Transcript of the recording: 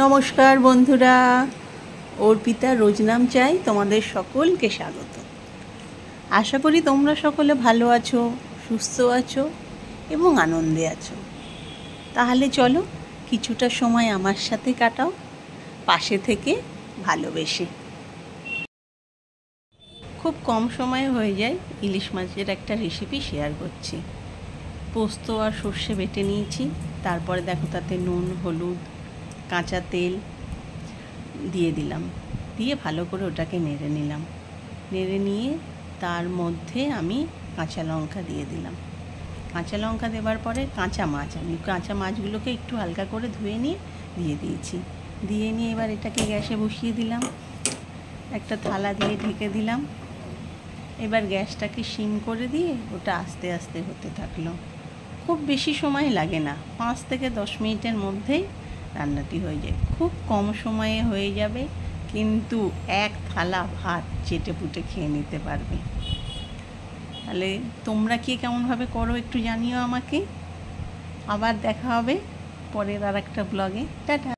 নমস্কার বন্ধুরা, অর্পিতা রোজ নাম চাই তোমাদের সকলকে স্বাগত। আশা করি তোমরা সকলে ভালো আছো, সুস্থ আছো এবং আনন্দে আছো। তাহলে চলো কিছুটা সময় আমার সাথে কাটাও, পাশে থেকে ভালোবেসে। খুব কম সময়ে হয়ে যায় ইলিশ মাছের একটা রেসিপি শেয়ার করছি। পোস্ত আর সর্ষে বেটে নিয়েছি, তারপরে দেখো তাতে নুন, হলুদ, কাঁচা তেল দিয়ে দিলাম, দিয়ে ভালো করে ওটাকে নেড়ে নিলাম। নেড়ে নিয়ে তার মধ্যে আমি কাঁচা লঙ্কা দিয়ে দিলাম। কাঁচা লঙ্কা দেওয়ার পরে আমি কাঁচা মাছগুলোকে একটু হালকা করে ধুয়ে নিয়ে দিয়ে দিয়েছি। দিয়ে নিয়ে এবার এটাকে গ্যাসে বসিয়ে দিলাম, একটা থালা দিয়ে ঢেকে দিলাম। এবার গ্যাসটাকে সিম করে দিয়ে ওটা আস্তে আস্তে হতে থাকলো। খুব বেশি সময় লাগে না, 5 থেকে 10 মিনিটের মধ্যেই রান্নাটি হয়ে যায়। খুব কম সময়ে হয়ে যাবে, কিন্তু এক থালা ভাত চেটে পুটে খেয়ে নিতে পারবে। তাহলে তোমরা কি কেমনভাবে করো একটু জানিও আমাকে। আবার দেখা হবে পরের আর একটা ব্লগে। টাটা।